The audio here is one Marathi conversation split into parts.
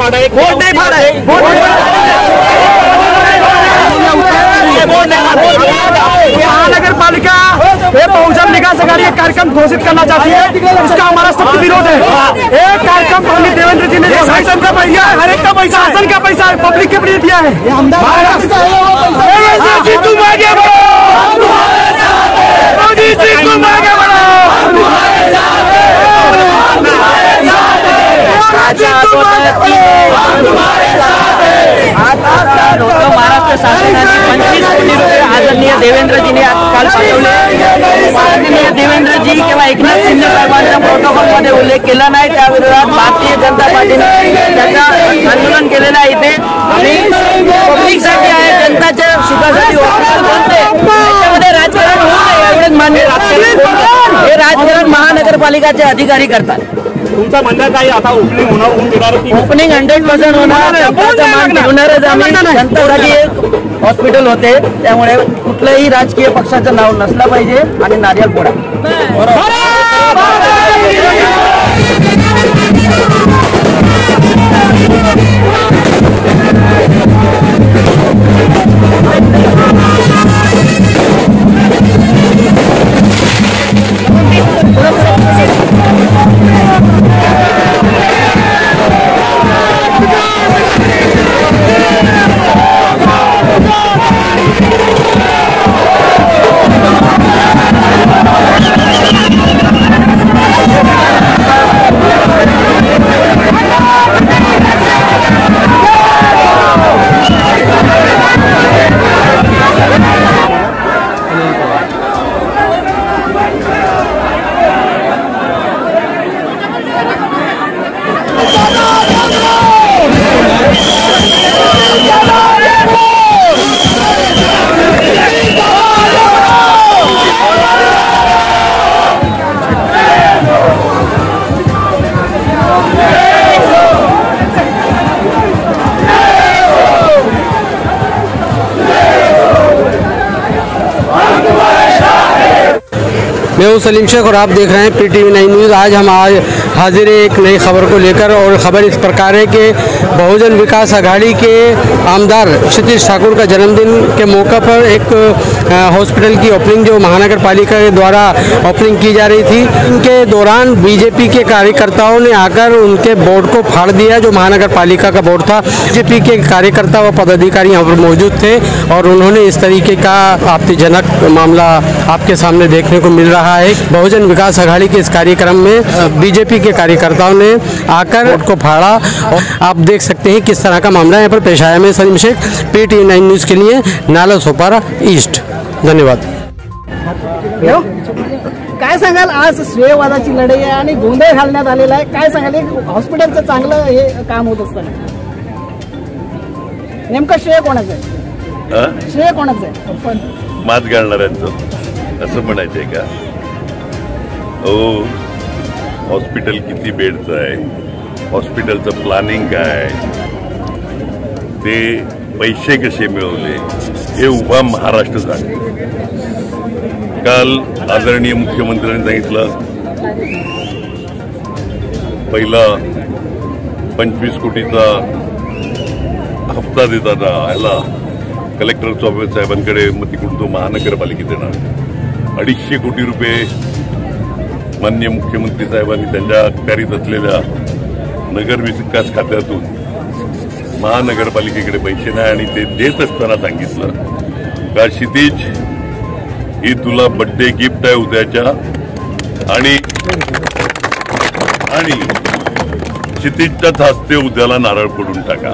फाड़ा है, वोट नहीं फाड़ा है, महानगर पालिका ये बहुजन विकास आघाड़ी एक कार्यक्रम घोषित करना चाहती है, उसका हमारा सख्त विरोध है। एक कार्यक्रम पंडित देवेंद्र जी ने शासन का पैसा, हर एक का पैसा, शासन का पैसा है, पब्लिक के लिए दिया है। तुम आगे बढ़ो, मोदी जी तुम आगे बढ़ो, महाराष्ट्र शासनाने 25 कोटी रुपये आदरणीय देवेंद्रजींनी काल पाठवले। माननीय देवेंद्रजी किंवा एकनाथ शिंदे साहेबांच्या प्रोटोकॉलमध्ये उल्लेख केला नाही, त्या विरोधात भारतीय जनता पार्टीने त्याचा आंदोलन केलेलं आहे। इथे आम्ही पब्लिकसाठी आहे, जनताच्या सुखासाठी हॉस्पिटल बनते, त्याच्यामध्ये राजकारण होऊ नये एवढेच मान्य हे राजकारण महानगरपालिकाचे अधिकारी करतात। तुमचं म्हणणं काय आता ओपनिंग होणार ओपनिंग 100% होणार, जनताचा मान ठेवणारच आम्ही। जनतासाठी एक हॉस्पिटल होते, त्यामुळे कुठल्याही राजकीय पक्षाचं नाव नसलं पाहिजे आणि नारियल फोडा। मैं हूं सलीम शेख और आप देख रहे हैं PTV 9 न्यूज़। आज हम हाजिर हैं एक नई खबर को लेकर, और ख़बर इस प्रकार है कि बहुजन विकास आघाड़ी के आमदार क्षितिज ठाकुर का जन्मदिन के मौके पर एक हॉस्पिटल की ओपनिंग जो महानगर पालिका के द्वारा ओपनिंग की जा रही थी, उनके दौरान बीजेपी के कार्यकर्ताओं ने आकर उनके बोर्ड को फाड़ दिया। जो महानगर पालिका का बोर्ड था, बीजेपी के कार्यकर्ता व पदाधिकारी यहाँ पर मौजूद थे और उन्होंने इस तरीके का आपत्तिजनक मामला आपके सामने देखने को मिल रहा है। बहुजन विकास आघाड़ी के इस कार्यक्रम में बीजेपी के कार्यकर्ताओं ने आकर बोर्ड को फाड़ा और आप देख सकते हैं किस तरह का मामला यहाँ पर पेश आया। मैं सलीम शेख, PTV 9 न्यूज़ के लिए नाला सोपारा ईस्ट। धन्यवाद। काय सांगाल, आज श्रेयवादाची लढाई आहे आणि गोंधळ घालण्यात आलेला आहे, काय सांगाल हॉस्पिटलचं चांगलं हे काम होत असताना नेमकं श्रेय कोणाचं आहे? श्रेय कोणाचं आहे? मात घालणाऱ्यांचं असं म्हणायचंय का? हॉस्पिटल किती बेडचं आहे, हॉस्पिटलचं प्लॅनिंग काय, ते पैसे कसे मिळवले, हे उभा महाराष्ट्र सांगतो। काल आदरणीय मुख्यमंत्र्यांनी सांगितलं, पहिला 25 कोटीचा हप्ता देताना ह्याला कलेक्टर चौबे साहेबांकडे, मग तिकडून तो महानगरपालिकेत देणार। 250 कोटी रुपये माननीय मुख्यमंत्री साहेबांनी त्यांच्या अखत्यारीत असलेल्या नगर विकास खात्यातून महानगरपालिकेकडे पैसे नाही, आणि ते देत असताना सांगितलं का क्षितिज, ही तुला बर्थडे गिफ्ट आहे उद्याच्या, आणि क्षितिजच्याच हस्ते उद्याला नारळ फोडून टाका।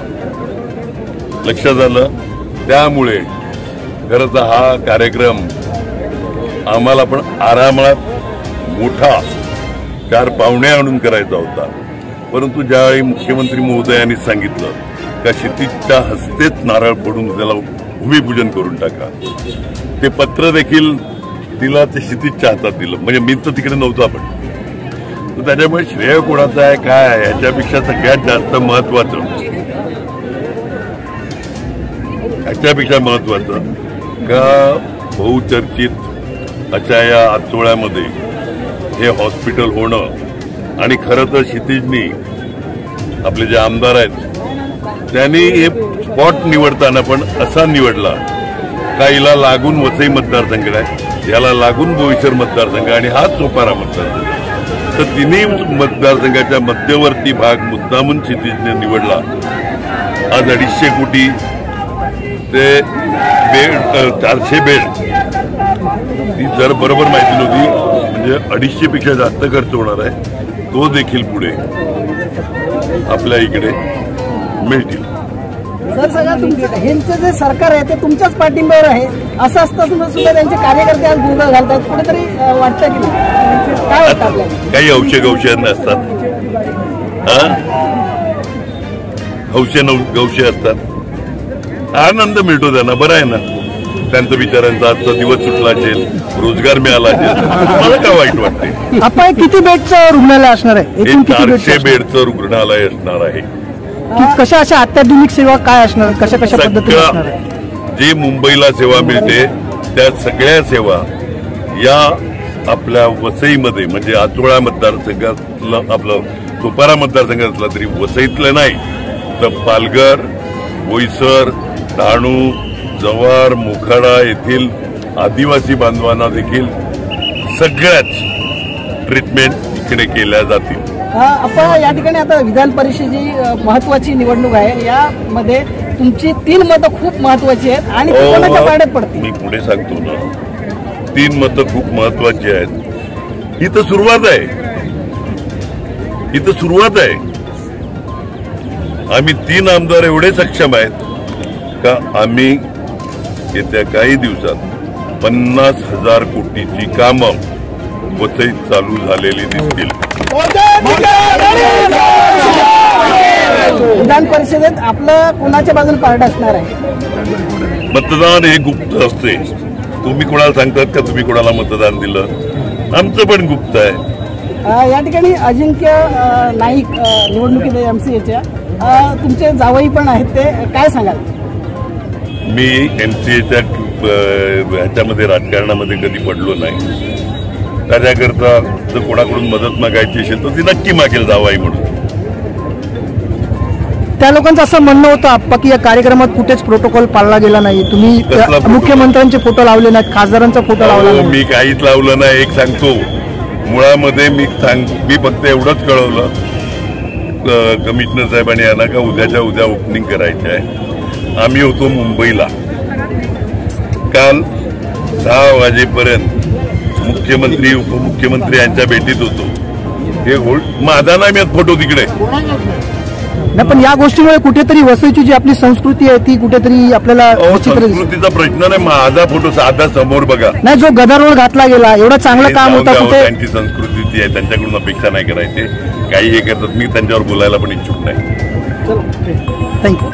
लक्षात आलं? त्यामुळे खरं तर हा कार्यक्रम आम्हाला पण आरामात मोठा 4 पाहुणे आणून करायचा होता, परंतु ज्यावेळी मुख्यमंत्री महोदयांनी सांगितलं का क्षितिजच्या हस्तेच नारळ फोडून त्याला भूमिपूजन करून टाका, ते पत्र देखील तिला ते क्षितिजच्या हातात दिलं, म्हणजे मी तर तिकडे नव्हतो आपण, तर त्याच्यामुळे श्रेय कोणाचं आहे काय याच्यापेक्षा सगळ्यात जास्त महत्वाचं का बहुचर्चित अशा या आचोळ्यामध्ये हे हॉस्पिटल होणं, आणि खरं तर क्षितिजनी आपले जे आमदार आहेत त्यांनी हे स्पॉट निवडताना पण असा निवडला का हिला लागून वसई मतदारसंघ आहे, याला लागून बोईसर मतदारसंघ आणि हा चोपारा मतदारसंघ, तर तिन्ही मतदारसंघाच्या मध्यवर्ती भाग मुद्दामून क्षितिजने निवडला. आज 250 कोटी ते बेड 400 बेड ती जर बरोबर माहिती नव्हती, म्हणजे 250 पेक्षा जास्त खर्च होणार आहे, तो देखील पुढे आपल्या इकडे मिळतील. सर सगळं ह्यांचं जे सरकार आहे ते तुमच्याच पाठिंब्यावर आहे असं असतं सुद्धा त्यांचे कार्यकर्ते आज गोंधळ घालतात, कुठेतरी वाटतं की नाही? काय वाटतं आपल्याला? काही औषध नसतात, गवशे असतात, आनंद मिळतो त्यांना, बरं आहे ना. त्यांचं विचारांचा आजचा दिवस सुटला असेल, रोजगार मिळाला असेल, मला काय वाईट वाटते. आपण किती बेडचं रुग्णालय असणार आहे? हे 400 बेडचं रुग्णालय असणार आहे. कशा अशा अत्याधुनिक सेवा काय असणार, कशा कशा पद्धतीने असणार आहे? जे मुंबईला सेवा मिळते त्या सगळ्या सेवा या आपल्या वसईमध्ये, म्हणजे आचोळा मतदारसंघातलं, आपलं चोपारा मतदारसंघातला तरी वसईतलं नाही तर पालघर, बोईसर, डहाणू, जव्हार, मोखाडा येथील आदिवासी बांधवांना देखील सगळ्याच ट्रीटमेंट इकडे केल्या जातील. आपण या ठिकाणी आता विधान परिषदेची महत्वाची निवडणूक आहे, यामध्ये तुमची 3 मतं खूप महत्वाची आहेत आणि कोणाच्या पारड्यात पडतील? मी पुढे सांगतो ना, 3 मतं खूप महत्वाची आहेत. इथं सुरुवात आहे. आम्ही 3 आमदार एवढे सक्षम आहेत का आम्ही येत्या काही दिवसात 50,000 कोटीची कामं वसईत चालू झालेली दिसतील. विधान परिषदेत आपलं कोणाच्या बाजूने पारडं असणार आहे? मतदान हे गुप्त असते. तुम्ही कोणाला सांगतात का तुम्ही कोणाला मतदान दिलं? आमचं पण गुप्त आहे. या ठिकाणी अजिंक्य नाईक निवडणुकीत MCAच्या तुमचे जावई पण आहेत, ते काय सांगाल? मी MCAच्या ह्याच्यामध्ये राजकारणामध्ये कधी पडलो नाही. त्याच्याकरता जर कोणाकडून मदत मागायची असेल तर ती नक्की मागेल जावाई म्हणून. त्या लोकांचं असं म्हणणं होतं आप्पा की या कार्यक्रमात कुठेच प्रोटोकॉल पाळला गेला नाही, तुम्ही मुख्यमंत्र्यांचे फोटो लावले नाहीत, खासदारांचा फोटो लावला नाही. मी काहीच लावलं नाही. एक सांगतो, मुळामध्ये मी फक्त एवढंच कळवलं कमिशनर साहेबांनी यांना का उद्याच्या उद्या ओपनिंग करायची आहे. आम्ही होतो मुंबईला, काल 6 वाजेपर्यंत मुख्यमंत्री उपमुख्यमंत्री यांच्या भेटीत होतो. हे माझा नाही मी फोटो तिकडे नाही, पण या गोष्टीमुळे कुठेतरी वसईची जी आपली संस्कृती आहे ती कुठेतरी आपल्याला संस्कृतीचा प्रश्न नाही. माझा फोटो साधा समोर बघा नाही, जो गदारोळ घातला गेला, एवढं चांगलं काम होतं. त्यांची संस्कृती ती आहे, त्यांच्याकडून अपेक्षा नाही करायची. काही हे करतात, मी त्यांच्यावर बोलायला पण इच्छुक नाही. थँक्यू.